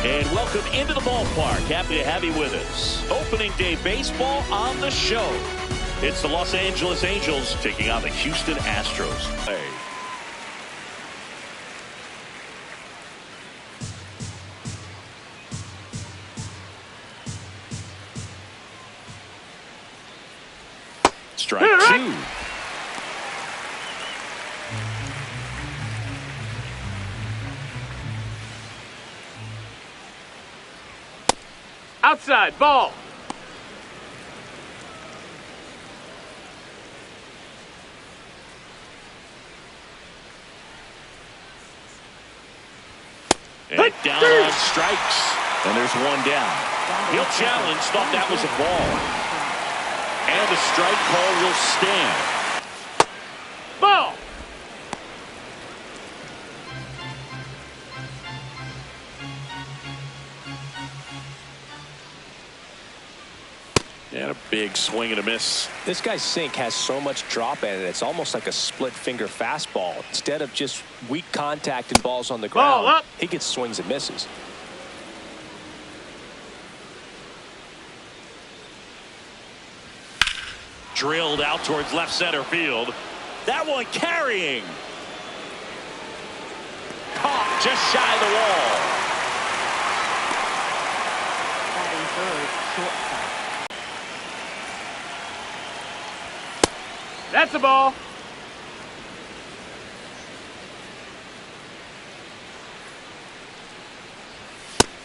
And welcome into the ballpark. Happy to have you with us. Opening day baseball on the show. It's the Los Angeles Angels taking on the Houston Astros. Hey. Strike two. Outside, ball. And down on strikes. And there's one down. He'll challenge, thought that was a ball. And the strike call will stand. Ball. And a big swing and a miss. This guy's sink has so much drop in it. It's almost like a split finger fastball. Instead of just weak contact and balls on the ground, Ball up. he gets swings and misses. Drilled out towards left center field. That one carrying. Caught just shy of the wall. Batting third, shortstop. That's a ball.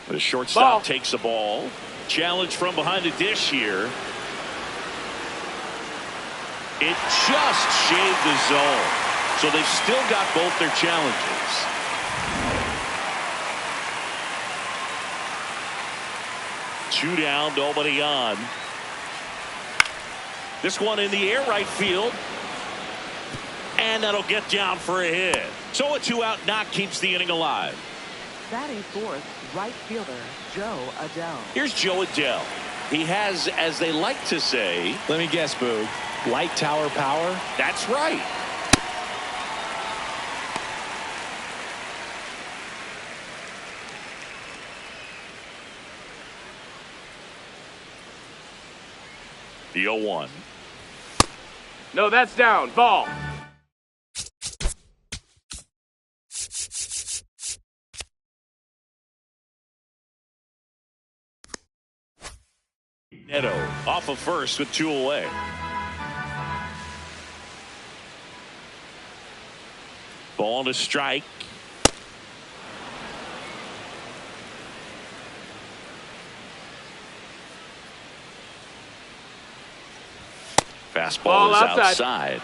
The shortstop Ball. takes the ball. Challenge from behind the dish here. It just shaved the zone. So they've still got both their challenges. Two down, nobody on. This one in the air right field. And that'll get down for a hit. So a 2-out knock keeps the inning alive. Batting fourth, right fielder, Joe Adele. Here's Joe Adele. He has, as they like to say, Let me guess, Boog. Light tower power? that's right. The 0-1. No, that's down. Ball. Neto off of first with 2 away. Ball to strike. Fastball Ball is outside. outside.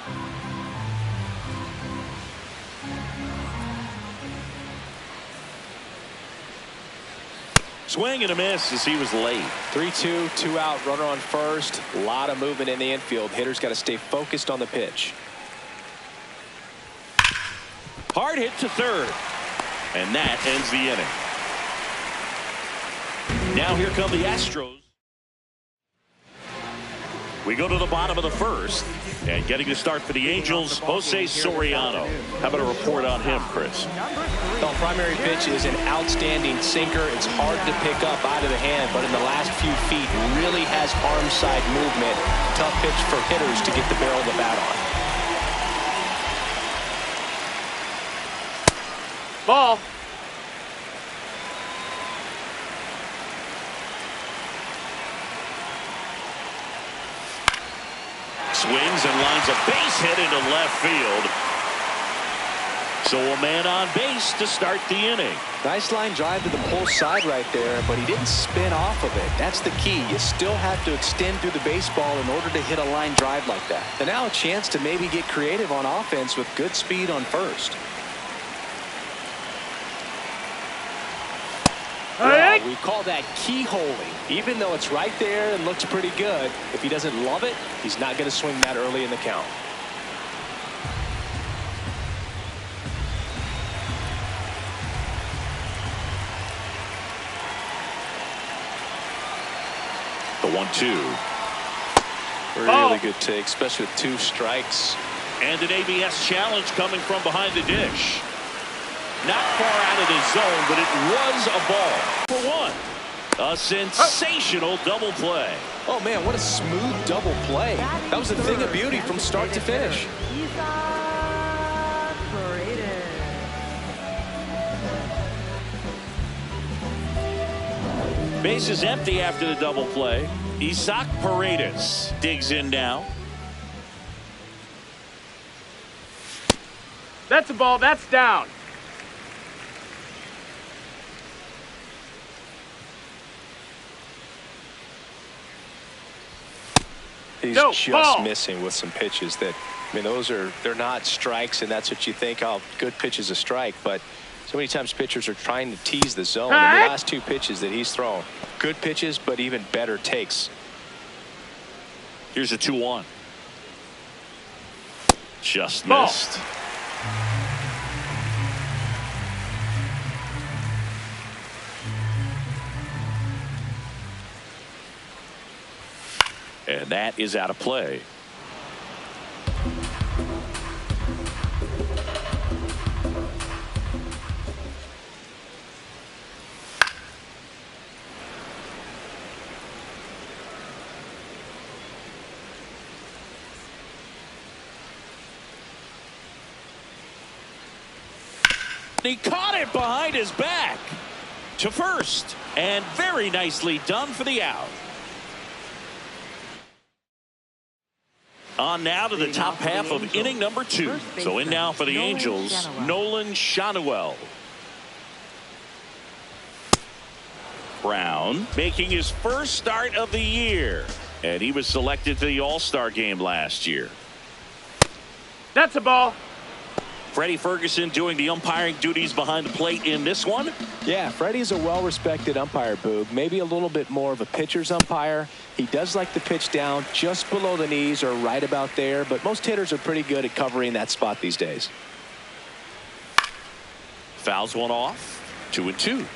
Swing and a miss as he was late. 3-2, 2-out, runner on first. A lot of movement in the infield. Hitter's got to stay focused on the pitch. Hard hit to third. And that ends the inning. Now here come the Astros. We go to the bottom of the first. And getting the start for the Angels, Jose Soriano. How about a report on him, Chris? The primary pitch is an outstanding sinker. It's hard to pick up out of the hand, but in the last few feet really has arm side movement. Tough pitch for hitters to get the barrel of the bat on. Ball. Swings and lines a base hit into left field. So a man on base to start the inning. Nice line drive to the pull side right there, but he didn't spin off of it. That's the key. You still have to extend through the baseball in order to hit a line drive like that. And now a chance to maybe get creative on offense with good speed on first. Well, we call that keyholing. Even though it's right there and looks pretty good, if he doesn't love it, he's not going to swing that early in the count. The 1-2. Really good take, especially with 2 strikes. And an ABS challenge coming from behind the dish. Not far out of the zone, but it was a ball for one. A sensational double play. Oh, man, what a smooth double play. That was a thing of beauty from start to finish. Base is empty after the double play. Isaac Paredes digs in now. That's a ball. That's down. He's No, just ball. missing with some pitches that, I mean, they're not strikes, and that's what you think, oh, good pitch is a strike. But so many times pitchers are trying to tease the zone. And the last two pitches that he's thrown, good pitches, but even better takes. Here's a 2-1. Just Ball. missed. And that is out of play. He caught it behind his back to first, and very nicely done for the out. On now to the top half of inning number 2. So in now for the Angels, Nolan Schanuel. Brown making his first start of the year, and he was selected to the All-Star game last year. That's a ball. Freddie Ferguson doing the umpiring duties behind the plate in this one. Yeah, Freddie's a well-respected umpire, Boog. Maybe a little bit more of a pitcher's umpire. He does like to pitch down just below the knees or right about there, but most hitters are pretty good at covering that spot these days. Fouls one off. 2-2.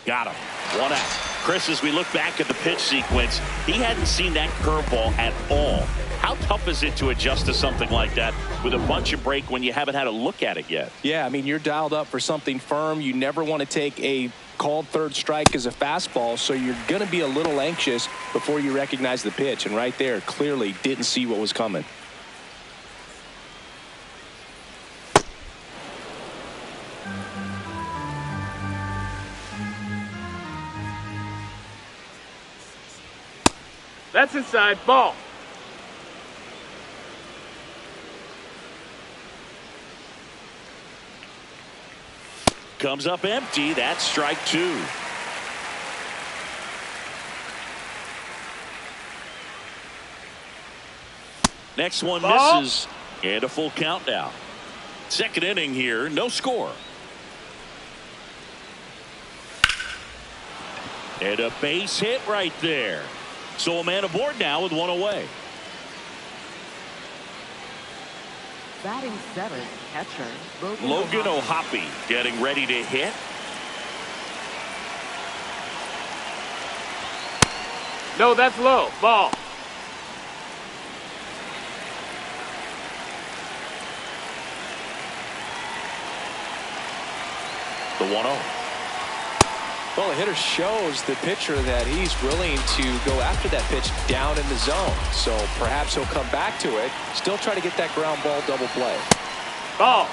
Got him. One out. Chris, as we look back at the pitch sequence, he hadn't seen that curveball at all. How tough is it to adjust to something like that with a bunch of break when you haven't had a look at it yet? Yeah, I mean, you're dialed up for something firm. You never want to take a called third strike as a fastball, so you're going to be a little anxious before you recognize the pitch. And right there, clearly didn't see what was coming. That's inside. Ball. Comes up empty. That's strike 2. Next one Ball. misses, and a full count now. Second inning here, no score. And a base hit right there. So a man aboard now with one away. Batting 7th, catcher Logan O'Hoppe getting ready to hit. No, that's low. Ball. The 1-0. Well, the hitter shows the pitcher that he's willing to go after that pitch down in the zone. So perhaps he'll come back to it, still try to get that ground ball double play. Ball.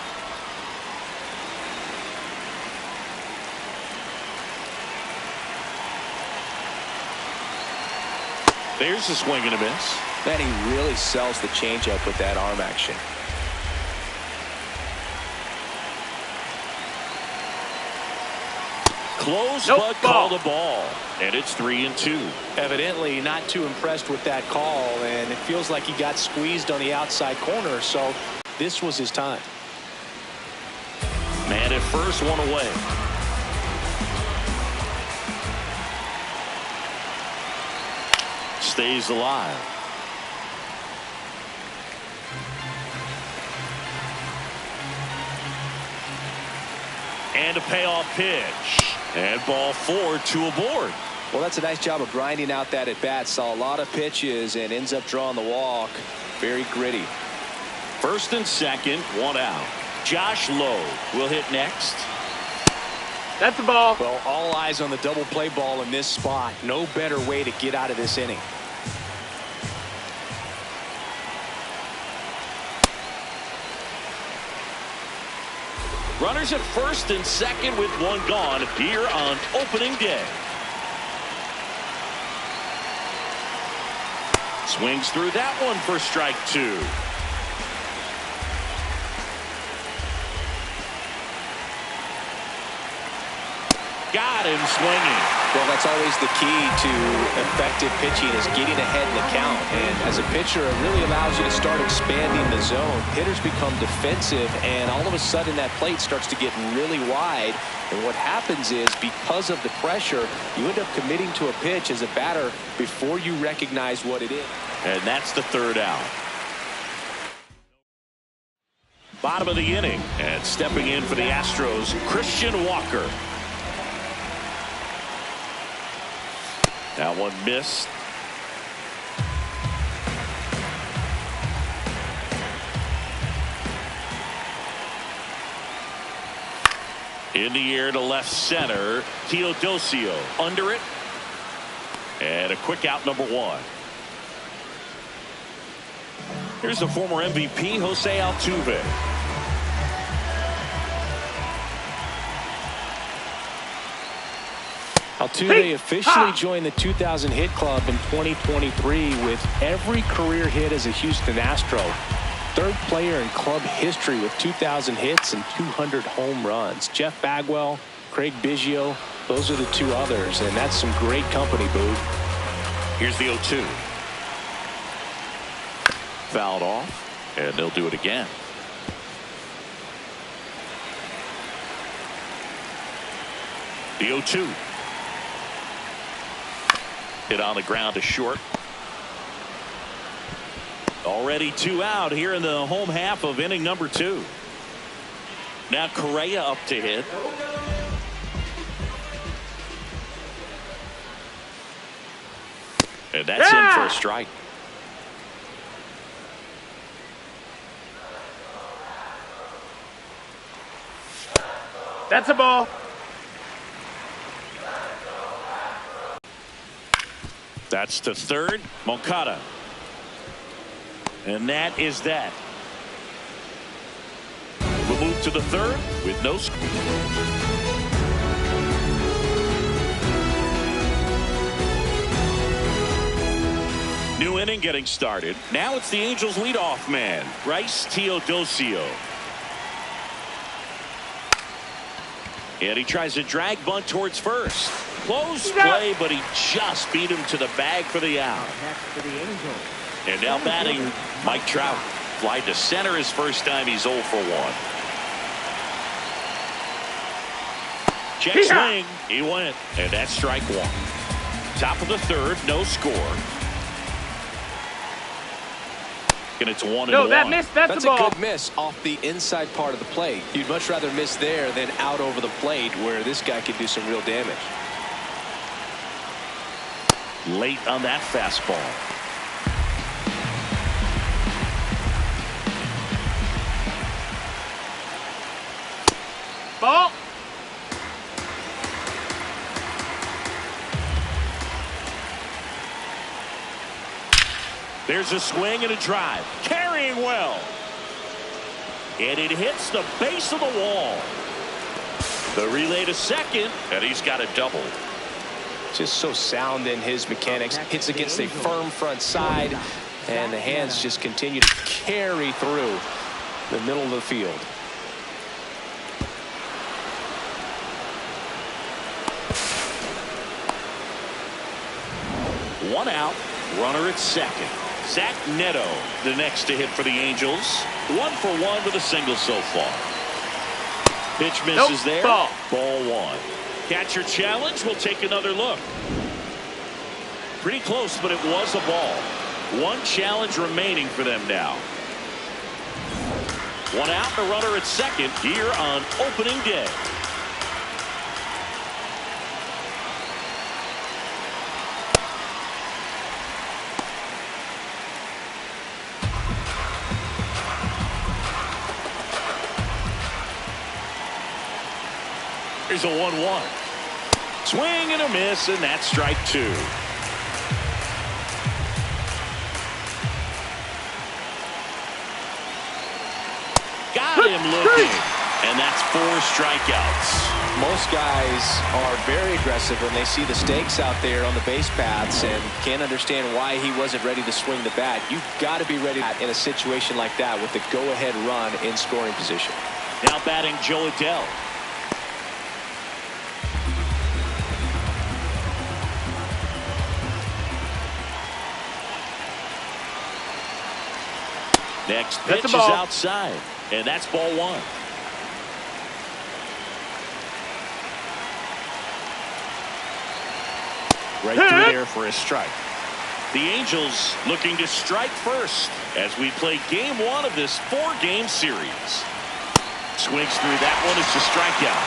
There's a swing and a miss. Man, he really sells the changeup with that arm action. Close, Nope, but ball. called a ball. And it's 3-2. Evidently not too impressed with that call, and it feels like he got squeezed on the outside corner, so this was his time. Man at first, one away. Stays alive. And a payoff pitch. And ball 4, 2 aboard. Well, that's a nice job of grinding out that at bat. Saw a lot of pitches and ends up drawing the walk. Very gritty. First and second, one out. Josh Lowe will hit next. That's a ball. Well, all eyes on the double play ball in this spot. No better way to get out of this inning. Runners at first and second with one gone here on opening day. Swings through that one for strike two. Got him swinging. Well, that's always the key to effective pitching, is getting ahead in the count. And as a pitcher, it really allows you to start expanding the zone. Hitters become defensive, and all of a sudden that plate starts to get really wide. And what happens is, because of the pressure, you end up committing to a pitch as a batter before you recognize what it is. And that's the third out. Bottom of the inning, and stepping in for the Astros, Christian Walker. That one missed. In the air to left center. Teodosio under it. And a quick out, number one. Here's the former MVP, Jose Altuve. Altuve officially joined the 2,000 hit club in 2023 with every career hit as a Houston Astro. Third player in club history with 2,000 hits and 200 home runs. Jeff Bagwell, Craig Biggio, those are the two others, and that's some great company, Boog. Here's the 0-2. Fouled off, and they'll do it again. The 0-2. Hit on the ground to short. Already two out here in the home half of inning number two. Now Correa up to hit. And that's in for a strike. That's a ball. That's to third. Moncada. And that is that. We'll move to the third with no score. New inning getting started. Now it's the Angels leadoff man, Bryce Teodosio. And he tries a drag bunt towards first. Close play, but he just beat him to the bag for the out. And now batting, Mike Trout. Fly to center his first time. He's 0 for 1. Check swing. He went. And that's strike one. Top of the third. No score. And it's 1-1. No, that missed. That's a ball. Good miss off the inside part of the plate. You'd much rather miss there than out over the plate, where this guy could do some real damage. Late on that fastball. Ball. There's a swing and a drive. Carrying well. And it hits the base of the wall. The relay to second, and he's got a double. Just so sound in his mechanics. Hits against a firm front side, and the hands just continue to carry through the middle of the field. One out, runner at second. Zach Neto, the next to hit for the Angels. 1 for 1 with a single so far. Pitch misses there. Ball 1. Catcher challenge. We'll take another look. Pretty close, but it was a ball. One challenge remaining for them now. One out, the runner at second here on opening day. Here's a 1-1. Swing and a miss, and that's strike two. Got him looking, and that's 4 strikeouts. Most guys are very aggressive when they see the stakes out there on the base paths and can't understand why he wasn't ready to swing the bat. You've got to be ready in a situation like that with the go-ahead run in scoring position. Now batting Joe Adell. Next pitch is outside, and that's ball 1. Right through there for a strike. The Angels looking to strike first as we play game 1 of this 4-game series. Swings through that one. It's a strikeout.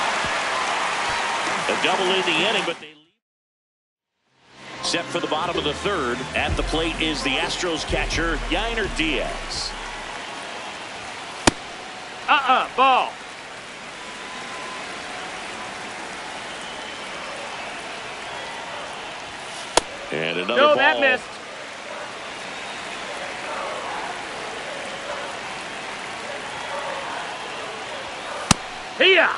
A double in the inning, but they leave. Set for the bottom of the 3rd. At the plate is the Astros catcher, Yainer Diaz. Ball. And another ball. No, that missed. Here.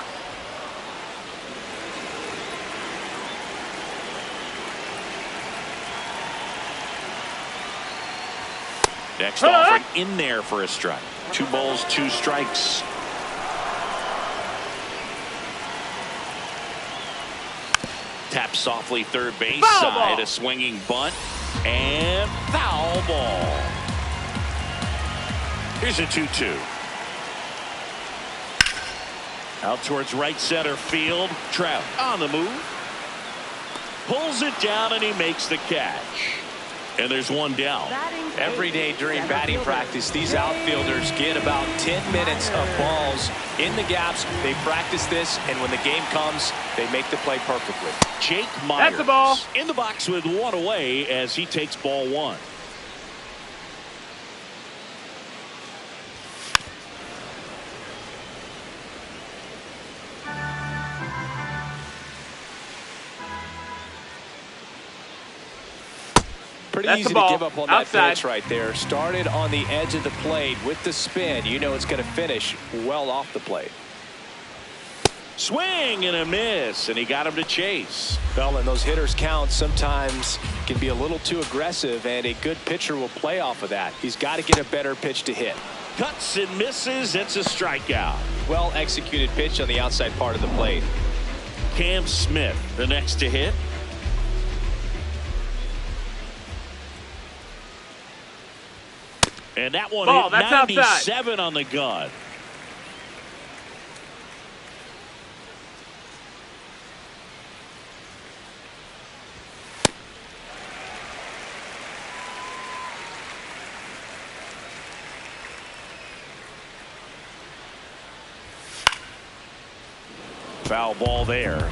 Next offering in there for a strike. 2 balls, 2 strikes. Tap softly third base side. A swinging bunt. And foul ball. Here's a 2-2. Out towards right center field. Trout on the move. Pulls it down and he makes the catch. And there's one down. Every day during batting practice, these outfielders get about 10 minutes of balls in the gaps. They practice this, and when the game comes, they make the play perfectly. Jake Myers. That's the ball. In the box with 1 away as he takes ball 1. Pretty easy to give up on that pitch right there. Started on the edge of the plate with the spin. You know it's going to finish well off the plate. Swing and a miss, and he got him to chase. Well, and those hitters count sometimes can be a little too aggressive, and a good pitcher will play off of that. He's got to get a better pitch to hit. Cuts and misses. It's a strikeout. Well executed pitch on the outside part of the plate. Cam Smith, the next to hit. And that one hit 97 outside. On the gun. Foul ball there.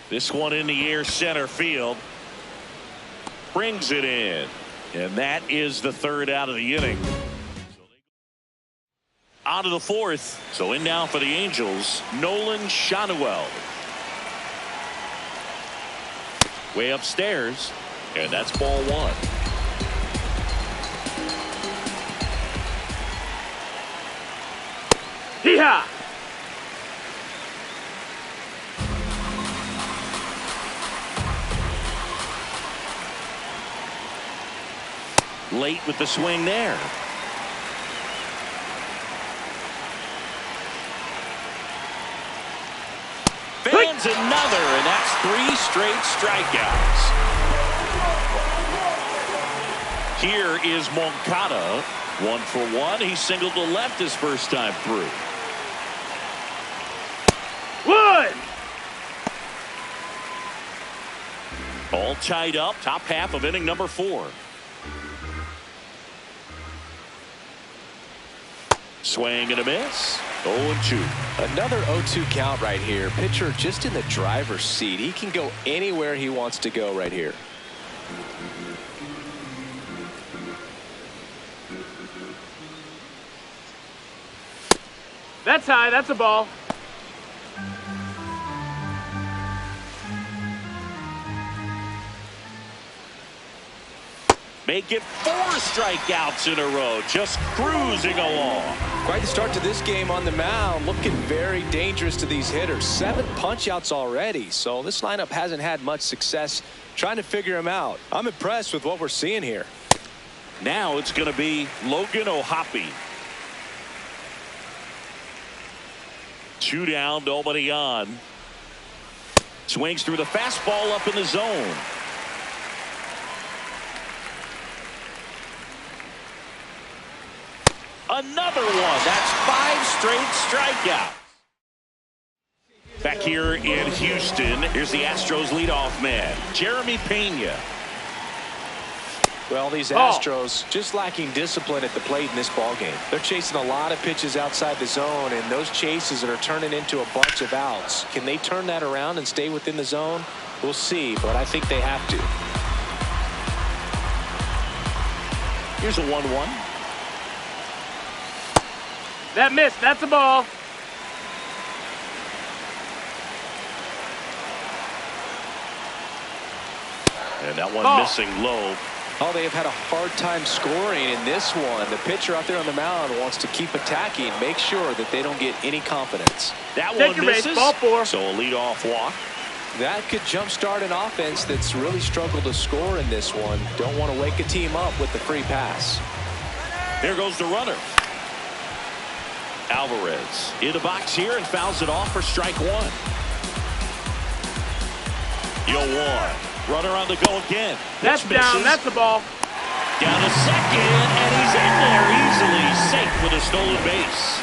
This one in the air center field. Brings it in. And that is the 3rd out of the inning. Out of the 4th. So in now for the Angels, Nolan Shanuel. Way upstairs. And that's ball 1. Hee-haw! Late with the swing there. Fans another, and that's 3 straight strikeouts. Here is Moncada. 1 for 1. He singled to left his first time through. Wood! All tied up. Top half of inning number 4. Swing and a miss. 0-2. Another 0-2 count right here. Pitcher just in the driver's seat. He can go anywhere he wants to go right here. That's high. That's a ball. Make it 4 strikeouts in a row, just cruising along. Quite the start to this game on the mound, looking very dangerous to these hitters. 7 punch-outs already, so this lineup hasn't had much success trying to figure him out. I'm impressed with what we're seeing here. Now it's going to be Logan O'Hoppe. 2 down, nobody on. Swings through the fastball up in the zone. Another one. That's 5 straight strikeouts. Back here in Houston, here's the Astros leadoff man, Jeremy Pena. Well, these Astros just lacking discipline at the plate in this ballgame. They're chasing a lot of pitches outside the zone, and those chases are turning into a bunch of outs. Can they turn that around and stay within the zone? We'll see, but I think they have to. Here's a 1-1. That missed. That's a ball. And that one missing low. Oh, they have had a hard time scoring in this one. The pitcher out there on the mound wants to keep attacking, make sure that they don't get any confidence. That Take one your misses. base, ball 4. So a leadoff walk. That could jumpstart an offense that's really struggled to score in this one. Don't want to wake a team up with the free pass. There goes the runner. Alvarez in the box here and fouls it off for strike 1. 0-1. Runner on the go again. That's down. That's a ball. Down to second, and he's in there easily, safe with a stolen base.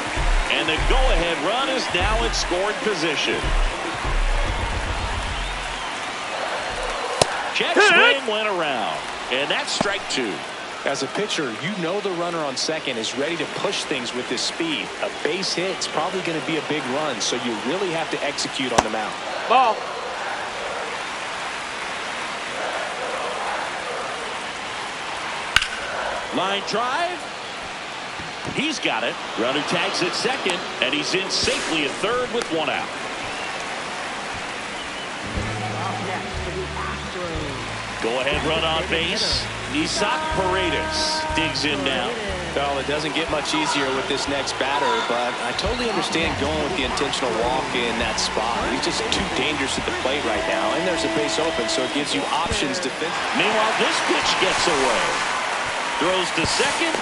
And the go-ahead run is now in scoring position. Jet swing went around, and that's strike 2. As a pitcher, you know the runner on second is ready to push things with his speed. A base hit is probably going to be a big run, so you really have to execute on the mound. Ball. Line drive. He's got it. Runner tags at second, and he's in safely at third with 1 out. Go ahead run on base. Isaac Paredes digs in now. Well, it doesn't get much easier with this next batter, but I totally understand going with the intentional walk in that spot. He's just too dangerous at the plate right now, and there's a base open, so it gives you options to fit. Meanwhile, this pitch gets away. Throws to second.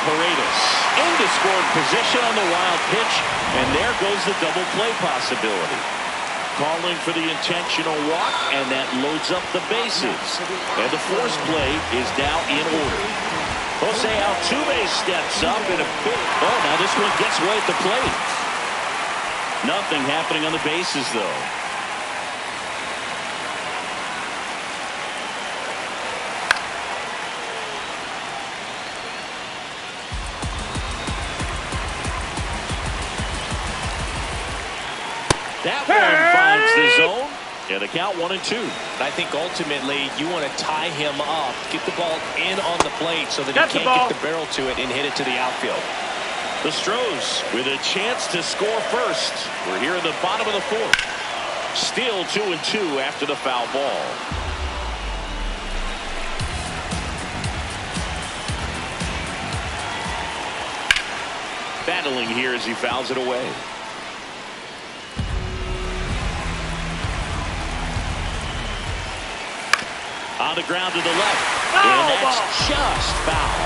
Paredes into scoring position on the wild pitch, and there goes the double play possibility. Calling for the intentional walk, and that loads up the bases. And the force play is now in order. Jose Altuve steps up in a big. Oh, now this one gets away at the plate. Nothing happening on the bases, though. That one finds the zone, and the count 1-2. I think ultimately you want to tie him up, get the ball in on the plate so that That's he can't get the barrel to it and hit it to the outfield. The Stros with a chance to score first. We're here in the bottom of the 4th. Still 2-2 after the foul ball. Battling here as he fouls it away. On the ground to the left. And that's just foul.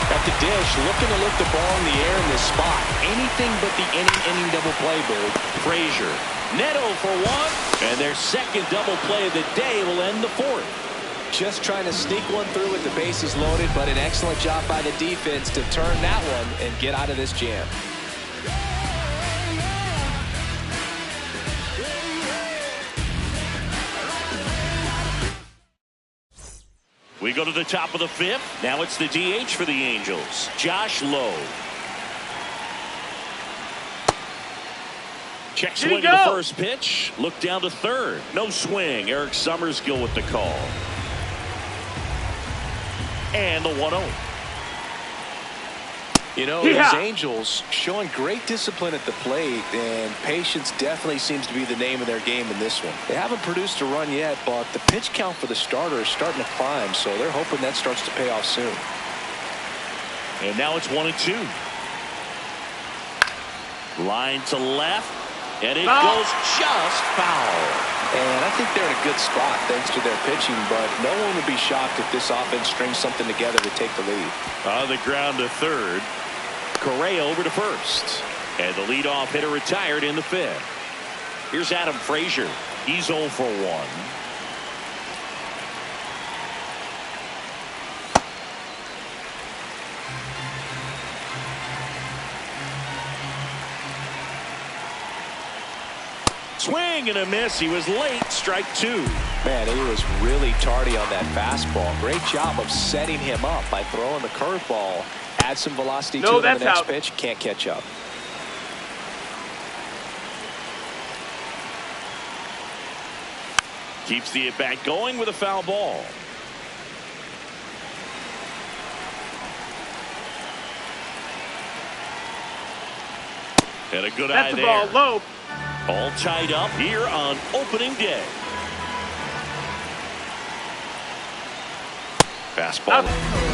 At the dish, looking to lift the ball in the air in this spot. Anything but the inning double play, Bird. Frazier. Neto for 1. And their second double play of the day will end the 4th. Just trying to sneak one through with the bases loaded, but an excellent job by the defense to turn that one and get out of this jam. We go to the top of the 5th. Now it's the DH for the Angels, Josh Lowe. Check swing to the first pitch. Look down to third. No swing. Eric Summerskill with the call. And the 1-0. You know, Yeah. these Angels showing great discipline at the plate, and patience definitely seems to be the name of their game in this one. They haven't produced a run yet, but the pitch count for the starter is starting to climb, so they're hoping that starts to pay off soon. And now it's 1-2. Line to left, and it Foul. goes just foul. And I think they're in a good spot thanks to their pitching, but no one would be shocked if this offense strings something together to take the lead. On the ground to third. Correa over to first. And the leadoff hitter retired in the fifth. Here's Adam Frazier. He's 0 for 1. Swing and a miss. He was late. Strike 2. Man, he was really tardy on that fastball. Great job of setting him up by throwing the curveball. Add some velocity to it on the next pitch. Can't catch up. Keeps the at-bat going with a foul ball. And a good eye That's the there. ball low. All tied up here on opening day. Fastball. Up.